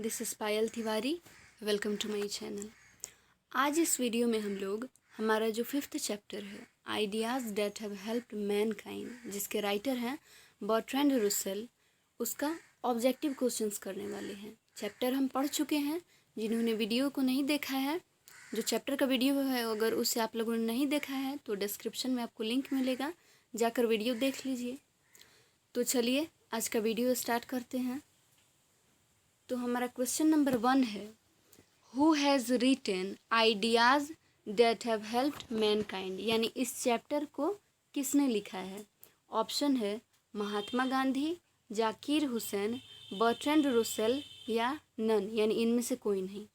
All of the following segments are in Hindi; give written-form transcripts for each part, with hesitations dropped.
This is Payal Tiwari. Welcome to my channel. आज इस वीडियो में हम लोग हमारा जो 5th चैप्टर है ideas that have helped mankind, जिसके राइटर हैं बर्ट्रैंड रसेल, उसका ऑब्जेक्टिव क्वेश्चंस करने वाले हैं। चैप्टर हम पढ़ चुके हैं। जिन्होंने वीडियो को नहीं देखा है, जो चैप्टर का वीडियो है, अगर उसे आप लोगों ने नहीं देखा है तो डिस्क्रिप्शन में आपको लिंक मिलेगा, जाकर वीडियो देख लीजिए। तो चलिए आज का वीडियो स्टार्ट करते हैं। तो हमारा क्वेश्चन नंबर 1 है, who has written ideas that have helped mankind, यानी इस चैप्टर को किसने लिखा है। ऑप्शन है महात्मा गांधी, जाकिर हुसैन, बर्ट्रैंड रसेल या नन, यानी इनमें से कोई नहीं।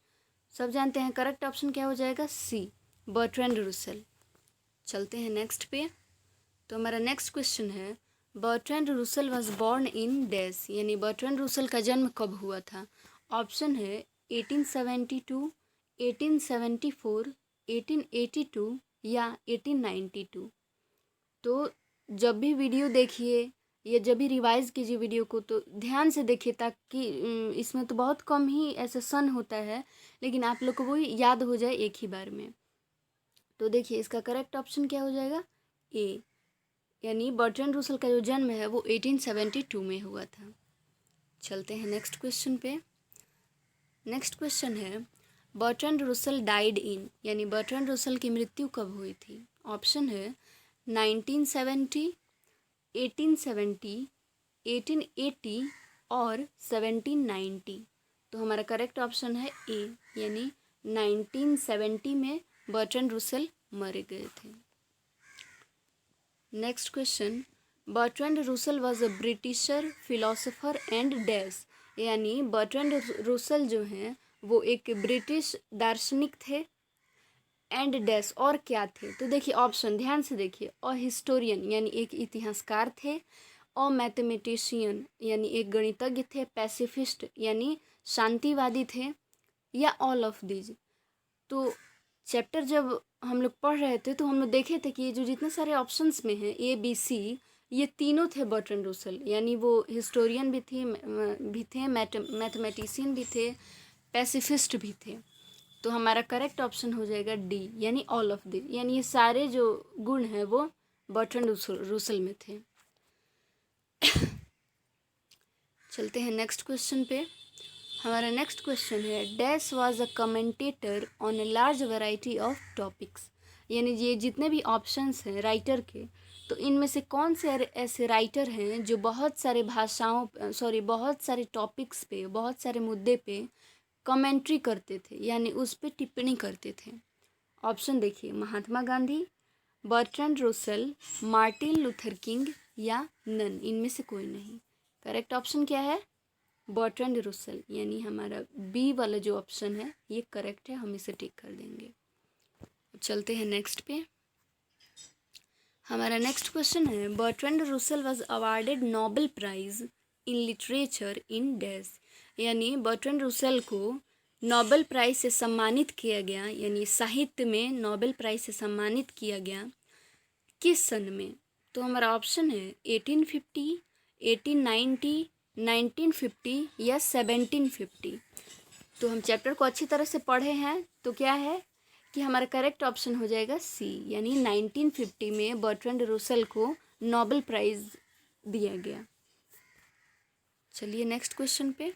सब जानते हैं करेक्ट ऑप्शन क्या हो जाएगा, सी, बर्ट्रैंड रसेल। चलते हैं नेक्स्ट पे। तो हमारा नेक्स्ट क्वेश्चन है, Bertrand Russell was born in dash, यानी बर्ट्रैंड रसेल का जन्म कब हुआ था। ऑप्शन है 1872, 1874, 1882 या 1892। तो जब भी वीडियो देखिए या जब भी रिवाइज़ कीजिए वीडियो को तो ध्यान से देखिए, ताकि इसमें तो बहुत कम ही ऐसा सन होता है, लेकिन आप लोग को वो याद हो जाए एक ही बार में। तो देखिए इसका करेक्ट ऑप्शन क्या हो जाएगा, ए, यानी बर्ट्रैंड रसेल का जो जन्म है वो 1872 में हुआ था। चलते हैं नेक्स्ट क्वेश्चन पे। नेक्स्ट क्वेश्चन है, बर्ट्रैंड रसेल डाइड इन, यानी बर्ट्रैंड रसेल की मृत्यु कब हुई थी। ऑप्शन है 1970, 1870, 1880 और 1790। तो हमारा करेक्ट ऑप्शन है ए, यानी 1970 में बर्ट्रैंड रसेल मर गए थे। Next question, Bertrand Russell was a britisher philosopher and dash, यानी बर्ट्रैंड रसेल जो हैं वो एक ब्रिटिश दार्शनिक थे एंड डैश, और क्या थे। तो देखिए ऑप्शन ध्यान से देखिए, और हिस्टोरियन यानी एक इतिहासकार थे, और मैथमेटिशियन यानी एक गणितज्ञ थे, पैसिफिस्ट यानी शांतिवादी थे, या ऑल ऑफ दीज। तो चैप्टर जब हम लोग पढ़ रहे थे तो हम लोग देखे थे कि ये जो जितने सारे ऑप्शंस में हैं ABC, ये तीनों थे बर्ट्रैंड रसेल, यानी वो हिस्टोरियन भी थे, मैथमेटिशियन भी थे, पैसिफिस्ट भी थे। तो हमारा करेक्ट ऑप्शन हो जाएगा डी, यानी ऑल ऑफ दी, यानी ये सारे जो गुण हैं वो बर्ट्रैंड रसेल में थे। चलते हैं नेक्स्ट क्वेश्चन पे। हमारा नेक्स्ट क्वेश्चन है, dash was a commentator on a large variety of topics, यानी ये जितने भी ऑप्शंस हैं राइटर के, तो इनमें से कौन से ऐसे राइटर हैं जो बहुत सारे बहुत सारे टॉपिक्स पे, बहुत सारे मुद्दे पे कमेंट्री करते थे, यानी उस पर टिप्पणी करते थे। ऑप्शन देखिए, Mahatma Gandhi, Bertrand Russell, Martin Luther King या नन, इनमें से कोई नहीं। करेक्ट ऑप्शन क्या है, बर्ट्रैंड रसेल, यानी हमारा बी वाला जो ऑप्शन है ये करेक्ट है, हम इसे टिक कर देंगे। चलते हैं नेक्स्ट पे। हमारा नेक्स्ट क्वेश्चन है, Bertrand Russell was awarded Nobel prize in literature in dash, यानी बर्ट्रैंड रसेल को नोबेल प्राइज़ से सम्मानित किया गया, यानी साहित्य में नोबेल प्राइज़ से सम्मानित किया गया किस सन में। तो हमारा ऑप्शन है 1850, 1890, 1950 या 1750। तो हम चैप्टर को अच्छी तरह से पढ़े हैं, तो क्या है कि हमारा करेक्ट ऑप्शन हो जाएगा सी, यानी 1950 में बर्ट्रैंड रसेल को नोबेल प्राइज़ दिया गया। चलिए नेक्स्ट क्वेश्चन पे।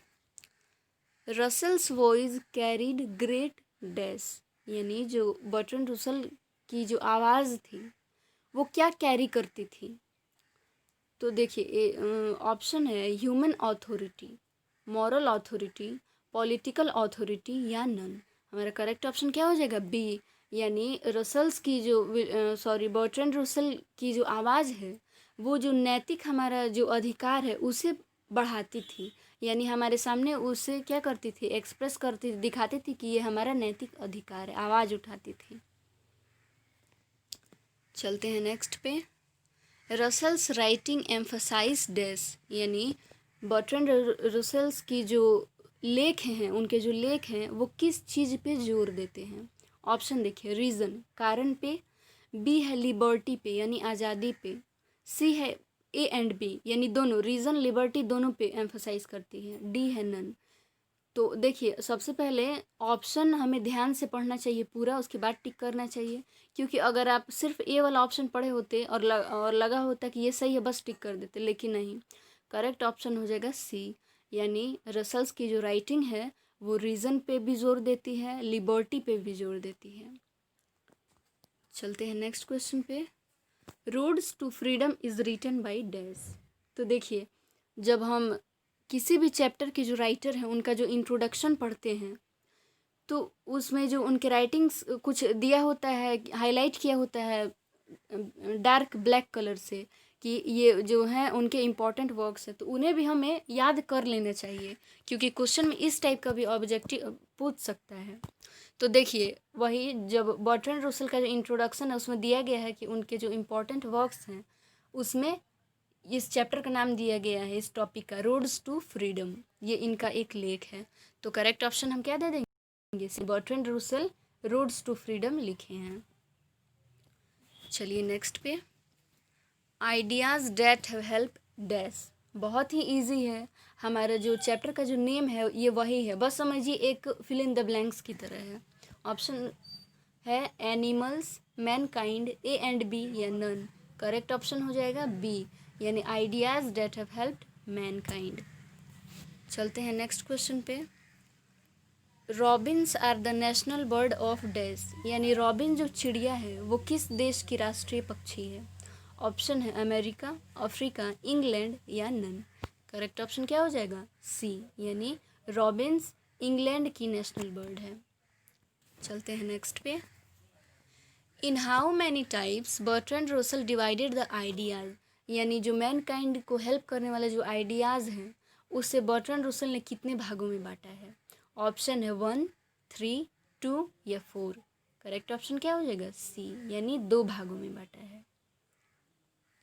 Russell's voice carried great dash, यानी जो बर्ट्रैंड रसेल की जो आवाज़ थी वो क्या कैरी करती थी। तो देखिए ऑप्शन है human authority, moral authority, political authority या नन। हमारा करेक्ट ऑप्शन क्या हो जाएगा, बी, यानी रसेल्स की जो बर्ट्रैंड रसेल की जो आवाज़ है वो जो नैतिक हमारा जो अधिकार है उसे बढ़ाती थी, यानी हमारे सामने उसे क्या करती थी, एक्सप्रेस करती, दिखाती थी कि ये हमारा नैतिक अधिकार है, आवाज़ उठाती थी। चलते हैं नेक्स्ट पे। रसेल्स राइटिंग एम्फसाइज डैश, यानी बर्ट्रैंड रसेल्स की जो लेख हैं, उनके जो लेख हैं वो किस चीज़ पे जोर देते हैं। ऑप्शन देखिए, रीज़न, कारण पे, बी है लिबर्टी पे यानी आज़ादी पे, सी है A and B यानी दोनों, रीज़न लिबर्टी दोनों पे एम्फसाइज करती है, डी है नन। तो देखिए, सबसे पहले ऑप्शन हमें ध्यान से पढ़ना चाहिए पूरा, उसके बाद टिक करना चाहिए, क्योंकि अगर आप सिर्फ ए वाला ऑप्शन पढ़े होते और लगा होता कि ये सही है, बस टिक कर देते, लेकिन नहीं। करेक्ट ऑप्शन हो जाएगा सी, यानी रसल्स की जो राइटिंग है वो रीज़न पे भी जोर देती है, लिबर्टी पे भी जोर देती है। चलते हैं नेक्स्ट क्वेश्चन पे। Roads to freedom is written by dash. तो देखिए, जब हम किसी भी चैप्टर के जो राइटर हैं उनका जो इंट्रोडक्शन पढ़ते हैं, तो उसमें जो उनके राइटिंग्स कुछ दिया होता है, हाईलाइट किया होता है डार्क ब्लैक कलर से, कि ये जो हैं उनके इम्पॉर्टेंट वर्क्स हैं, तो उन्हें भी हमें याद कर लेना चाहिए, क्योंकि क्वेश्चन में इस टाइप का भी ऑब्जेक्टिव पूछ सकता है। तो देखिए, वही जब बर्ट्रैंड रसल का जो इंट्रोडक्शन है उसमें दिया गया है कि उनके जो इम्पोर्टेंट वर्क्स हैं, उसमें इस चैप्टर का नाम दिया गया है इस टॉपिक का, रोड्स टू फ्रीडम। ये इनका एक लेख है। तो करेक्ट ऑप्शन हम क्या दे देंगे, Bertrand Russell roads to freedom लिखे हैं। चलिए नेक्स्ट पे, ideas that have help dash. बहुत ही इजी है, हमारा जो चैप्टर का जो नेम है ये वही है, बस समझिए एक फिल इन द ब्लैंक्स की तरह है। ऑप्शन है animals, mankind, A and B या नन। करेक्ट ऑप्शन हो जाएगा बी, यानी ideas that have helped mankind. चलते हैं नेक्स्ट क्वेश्चन पे। Robins are the national bird of dash, यानी रॉबिन जो चिड़िया है वो किस देश की राष्ट्रीय पक्षी है। ऑप्शन है अमेरिका, अफ्रीका, इंग्लैंड या नन। करेक्ट ऑप्शन क्या हो जाएगा, सी, यानी रॉबिन्स इंग्लैंड की नेशनल बर्ड है। चलते हैं नेक्स्ट पे। In how many types Bertrand Russell divided the ideas, यानी जो मैनकाइंड को हेल्प करने वाले जो आइडियाज़ हैं उससे बर्ट्रैंड रसल ने कितने भागों में बांटा है। ऑप्शन है 1, 3, 2 या 4। करेक्ट ऑप्शन क्या हो जाएगा, सी, यानी 2 भागों में बांटा है।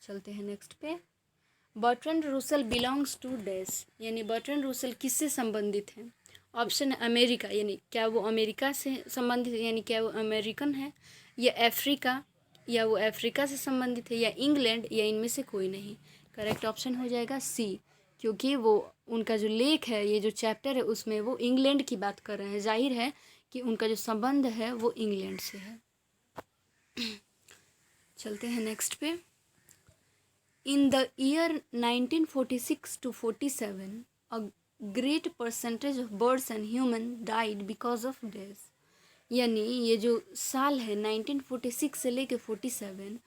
चलते हैं नेक्स्ट पे। Bertrand Russell belongs to dash, यानी बर्ट्रैंड रसल किससे संबंधित हैं। ऑप्शन है अमेरिका, यानी क्या वो अमेरिका से संबंधित है, यानी क्या वो अमेरिकन है, या अफ्रीका, या वो अफ्रीका से संबंधित है, या इंग्लैंड, या इनमें से कोई नहीं। करेक्ट ऑप्शन हो जाएगा सी, क्योंकि वो उनका जो लेख है, ये जो चैप्टर है, उसमें वो इंग्लैंड की बात कर रहे हैं। जाहिर है कि उनका जो संबंध है वो इंग्लैंड से है। चलते हैं नेक्स्ट पे। In the year 1946 to 47 a great percentage of birds and human died because of death, यानी ये जो साल है 1946 से लेके 47,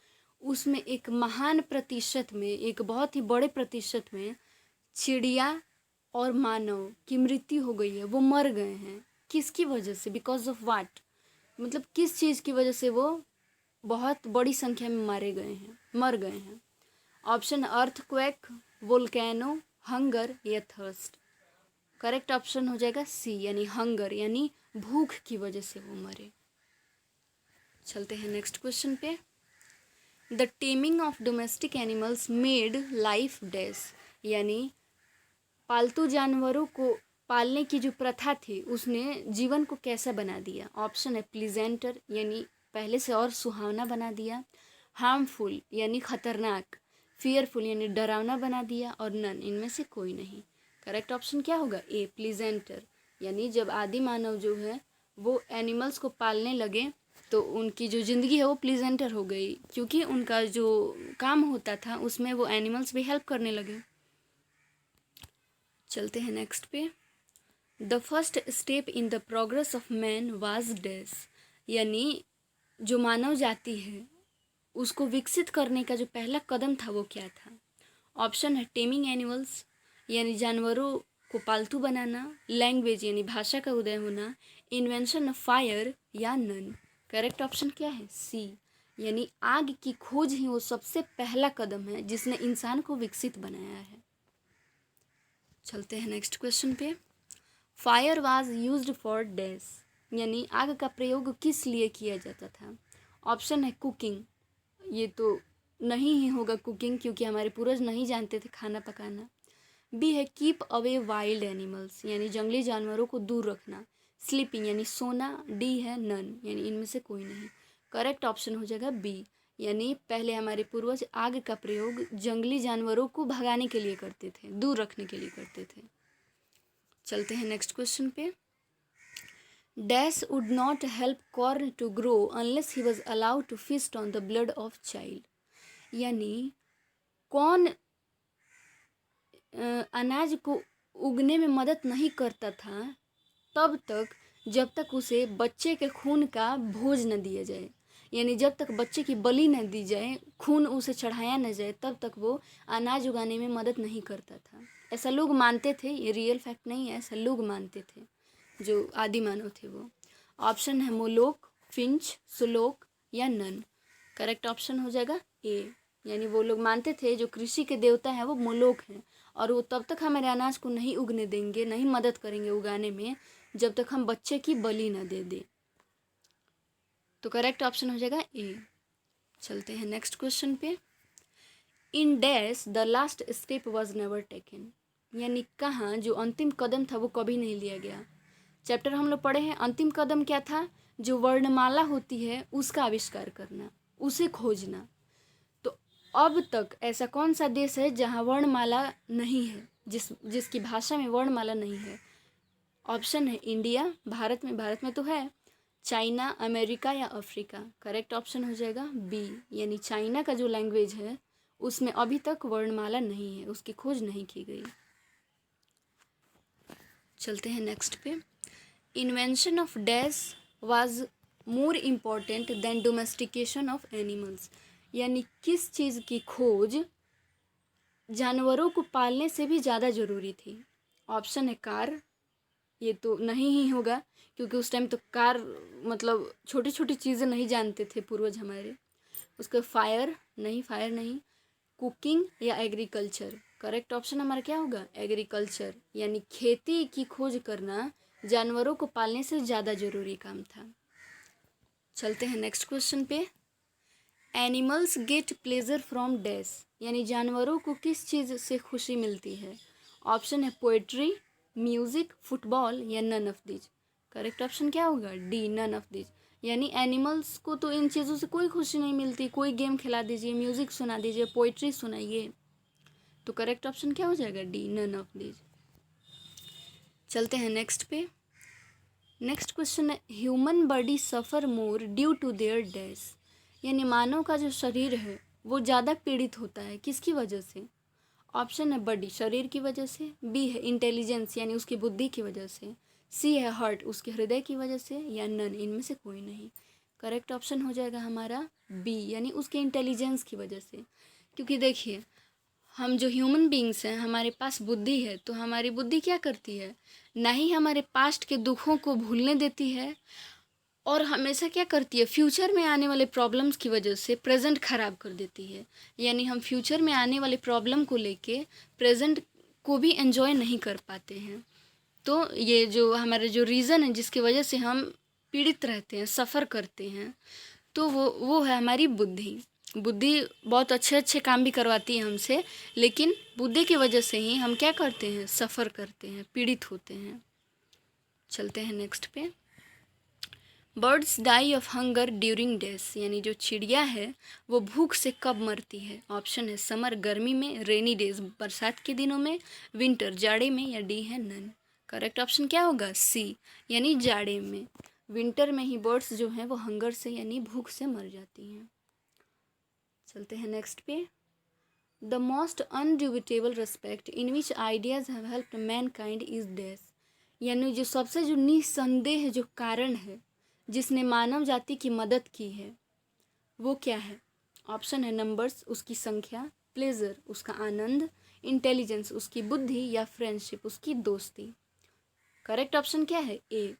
उसमें एक महान प्रतिशत में, एक बहुत ही बड़े प्रतिशत में चिड़िया और मानव की मृत्यु हो गई है, वो मर गए हैं। किसकी वजह से, बिकॉज ऑफ वाट, मतलब किस चीज़ की वजह से वो बहुत बड़ी संख्या में मर गए हैं। ऑप्शन अर्थक्वेक, वोल्केनो, हंगर या थर्स्ट। करेक्ट ऑप्शन हो जाएगा सी, यानी हंगर, यानी भूख की वजह से वो मरे। चलते हैं नेक्स्ट क्वेश्चन पे। The taming of domestic animals made life dash, यानी पालतू जानवरों को पालने की जो प्रथा थी उसने जीवन को कैसा बना दिया। ऑप्शन है प्लीजेंटर, यानी पहले से और सुहावना बना दिया, हार्मफुल, यानी खतरनाक, फियरफुल, यानी डरावना बना दिया, और नन, इनमें से कोई नहीं। करेक्ट ऑप्शन क्या होगा, ए, प्लीजेंटर, यानी जब आदि मानव जो है वो एनिमल्स को पालने लगे तो उनकी जो ज़िंदगी है वो प्लीजेंटर हो गई, क्योंकि उनका जो काम होता था उसमें वो एनिमल्स भी हेल्प करने लगे। चलते हैं नेक्स्ट पे। The first step in the progress of man was dash, यानी जो मानव जाति है उसको विकसित करने का जो पहला कदम था वो क्या था। ऑप्शन है टेमिंग एनिमल्स, यानी जानवरों को पालतू बनाना, लैंग्वेज, यानी भाषा का उदय होना, इन्वेंशन ऑफ फायर, या नन। करेक्ट ऑप्शन क्या है, सी, यानी आग की खोज ही वो सबसे पहला कदम है जिसने इंसान को विकसित बनाया है। चलते हैं नेक्स्ट क्वेश्चन पे। Fire was used for dash, यानी आग का प्रयोग किस लिए किया जाता था। ऑप्शन है कुकिंग, ये तो नहीं ही होगा कुकिंग, क्योंकि हमारे पूर्वज नहीं जानते थे खाना पकाना। बी है कीप अवे वाइल्ड एनिमल्स, यानी जंगली जानवरों को दूर रखना। स्लीपिंग, यानी सोना। डी है नन, यानी इनमें से कोई नहीं। करेक्ट ऑप्शन हो जाएगा बी, यानी पहले हमारे पूर्वज आग का प्रयोग जंगली जानवरों को भगाने के लिए करते थे, दूर रखने के लिए करते थे। चलते हैं नेक्स्ट क्वेश्चन पे। Dash would not help corn to grow unless he was allowed to feast on the blood of child. यानी कौन अनाज को उगने में मदद नहीं करता था तब तक जब तक उसे बच्चे के खून का भोज न दिया जाए, यानी जब तक बच्चे की बलि न दी जाए, खून उसे चढ़ाया न जाए, तब तक वो अनाज उगाने में मदद नहीं करता था। ऐसा लोग मानते थे, ये रियल फैक्ट नहीं है, ऐसा लोग मानते थे जो आदि मानव थे वो। ऑप्शन है मोलोक, फिंच, सुलोक या नन। करेक्ट ऑप्शन हो जाएगा ए, यानी वो लोग मानते थे जो कृषि के देवता हैं वो मोलोक हैं और वो तब तक हमारे अनाज को नहीं उगने देंगे, नहीं मदद करेंगे उगाने में जब तक हम बच्चे की बलि न दे दें। तो करेक्ट ऑप्शन हो जाएगा ए। चलते हैं नेक्स्ट क्वेश्चन पे। In dash the last step was never taken. यानी कहाँ जो अंतिम कदम था वो कभी नहीं लिया गया। चैप्टर हम लोग पढ़े हैं, अंतिम कदम क्या था? जो वर्णमाला होती है उसका आविष्कार करना, उसे खोजना। तो अब तक ऐसा कौन सा देश है जहाँ वर्णमाला नहीं है, जिसकी भाषा में वर्णमाला नहीं है? ऑप्शन है इंडिया, भारत में तो है, चाइना, अमेरिका या अफ्रीका। करेक्ट ऑप्शन हो जाएगा बी, यानी चाइना का जो लैंग्वेज है उसमें अभी तक वर्णमाला नहीं है, उसकी खोज नहीं की गई। चलते हैं नेक्स्ट पे। Invention of dash was more important than domestication of animals. यानी किस चीज़ की खोज जानवरों को पालने से भी ज़्यादा ज़रूरी थी? ऑप्शन है कार, ये तो नहीं ही होगा क्योंकि उस टाइम तो कार मतलब छोटी छोटी चीज़ें नहीं जानते थे पूर्वज हमारे। उसका फायर नहीं, कुकिंग या एग्रीकल्चर। करेक्ट ऑप्शन हमारा क्या होगा? एग्रीकल्चर, यानी खेती की खोज करना जानवरों को पालने से ज़्यादा ज़रूरी काम था। चलते हैं नेक्स्ट क्वेश्चन पे। Animals gate pleasure from dash. यानी जानवरों को किस चीज़ से खुशी मिलती है? ऑप्शन है पोएट्री, म्यूज़िक, फुटबॉल या none of these. Correct option क्या होगा? D, none of these. यानी एनिमल्स को तो इन चीज़ों से कोई खुशी नहीं मिलती। कोई गेम खिला दीजिए, म्यूज़िक सुना दीजिए, पोइट्री सुनाइए, तो करेक्ट ऑप्शन क्या हो जाएगा? D, none of these. चलते हैं नेक्स्ट पे। नेक्स्ट क्वेश्चन है human body suffer more due to their dash. यानी मानव का जो शरीर है वो ज़्यादा पीड़ित होता है किसकी वजह से? ऑप्शन है बॉडी, शरीर की वजह से, बी है इंटेलिजेंस यानी उसकी बुद्धि की वजह से, सी है हार्ट, उसके हृदय की वजह से, या नन, इनमें से कोई नहीं। करेक्ट ऑप्शन हो जाएगा हमारा बी, यानी उसके इंटेलिजेंस की वजह से। क्योंकि देखिए हम जो ह्यूमन बींग्स हैं हमारे पास बुद्धि है, तो हमारी बुद्धि क्या करती है? ना ही हमारे पास्ट के दुखों को भूलने देती है और हमेशा क्या करती है? फ्यूचर में आने वाले प्रॉब्लम्स की वजह से प्रेजेंट ख़राब कर देती है। यानी हम फ्यूचर में आने वाले प्रॉब्लम को लेके प्रेजेंट को भी एंजॉय नहीं कर पाते हैं। तो ये जो हमारा जो रीज़न है जिसकी वजह से हम पीड़ित रहते हैं, सफ़र करते हैं, तो वो है हमारी बुद्धि। बुद्धि बहुत अच्छे अच्छे काम भी करवाती है हमसे, लेकिन बुद्धि की वजह से ही हम क्या करते हैं? सफ़र करते हैं, पीड़ित होते हैं। चलते हैं नेक्स्ट पे। Birds die of hunger during days. यानी जो चिड़िया है वो भूख से कब मरती है? ऑप्शन है समर, गर्मी में, रेनी डेज, बरसात के दिनों में, विंटर, जाड़े में, या डी है नन। करेक्ट ऑप्शन क्या होगा? सी, यानी जाड़े में। विंटर में ही बर्ड्स जो हैं वो हंगर से यानी भूख से मर जाती हैं। चलते हैं नेक्स्ट पे। The most indubitable respect in which ideas have helped mankind is dash. यानी जो सबसे जो निस्संदेह जो कारण है जिसने मानव जाति की मदद की है वो क्या है? ऑप्शन है नंबर्स, उसकी संख्या, प्लेजर, उसका आनंद, इंटेलिजेंस, उसकी बुद्धि, या फ्रेंडशिप, उसकी दोस्ती। करेक्ट ऑप्शन क्या है? ए,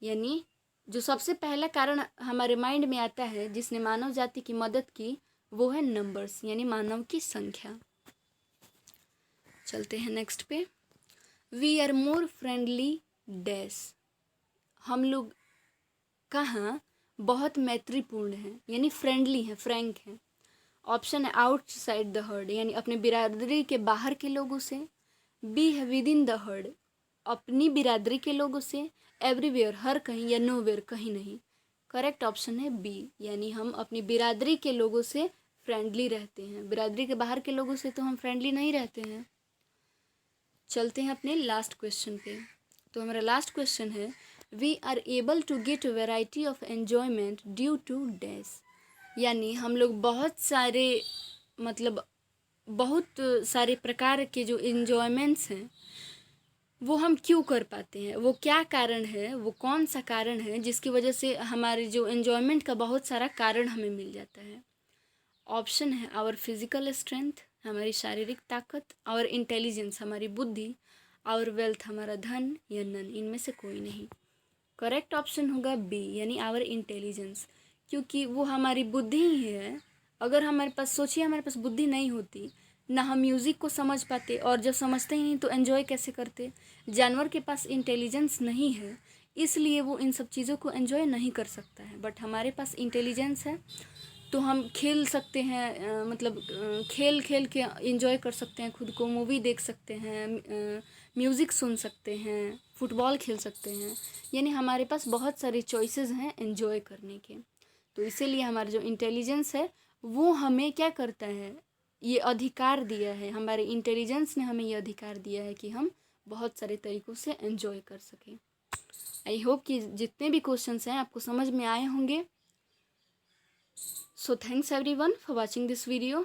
यानी जो सबसे पहला कारण हमारे माइंड में आता है जिसने मानव जाति की मदद की वो है नंबर्स, यानी मानव की संख्या। चलते हैं नेक्स्ट पे। We are more friendly dash. हम लोग कहाँ बहुत मैत्रीपूर्ण हैं, यानी फ्रेंडली हैं, फ्रैंक हैं। ऑप्शन है आउटसाइड द हर्ड, यानी अपने बिरादरी के बाहर के लोगों से, बी है विद इन द हर्ड, अपनी बिरादरी के लोगों से, एवरीवेयर, हर कहीं, या नोवेयर, कहीं नहीं। करेक्ट ऑप्शन है बी, यानी हम अपनी बिरादरी के लोगों से फ्रेंडली रहते हैं, बिरादरी के बाहर के लोगों से तो हम फ्रेंडली नहीं रहते हैं। चलते हैं अपने लास्ट क्वेश्चन पे। तो हमारा लास्ट क्वेश्चन है, we are able to get variety of enjoyment due to dash, यानी हम लोग बहुत सारे प्रकार के जो इन्जॉयमेंट्स हैं वो हम क्यों कर पाते हैं, वो क्या कारण है, वो कौन सा कारण है जिसकी वजह से हमारे जो एन्जॉयमेंट का बहुत सारा कारण हमें मिल जाता है। ऑप्शन है आवर फिजिकल स्ट्रेंथ, हमारी शारीरिक ताकत, आवर इंटेलिजेंस, हमारी बुद्धि, आवर वेल्थ, हमारा धन, या नन, इनमें से कोई नहीं। करेक्ट ऑप्शन होगा बी, यानी आवर इंटेलिजेंस, क्योंकि वो हमारी बुद्धि ही है। अगर हमारे पास, सोचिए हमारे पास बुद्धि नहीं होती, ना हम म्यूज़िक को समझ पाते, और जब समझते ही नहीं तो एन्जॉय कैसे करते। जानवर के पास इंटेलिजेंस नहीं है, इसलिए वो इन सब चीज़ों को एन्जॉय नहीं कर सकता है, बट हमारे पास इंटेलिजेंस है तो हम खेल सकते हैं, खेल खेल के इंजॉय कर सकते हैं खुद को, मूवी देख सकते हैं, म्यूज़िक सुन सकते हैं, फुटबॉल खेल सकते हैं, यानी हमारे पास बहुत सारे चॉइसेस हैं एंजॉय करने के। तो इसीलिए हमारा जो इंटेलिजेंस है वो हमें क्या करता है, ये अधिकार दिया है, हमारे इंटेलिजेंस ने हमें ये अधिकार दिया है कि हम बहुत सारे तरीक़ों से एंजॉय कर सकें। आई होप कि जितने भी क्वेश्चंस हैं आपको समझ में आए होंगे। So thanks everyone for watching this video.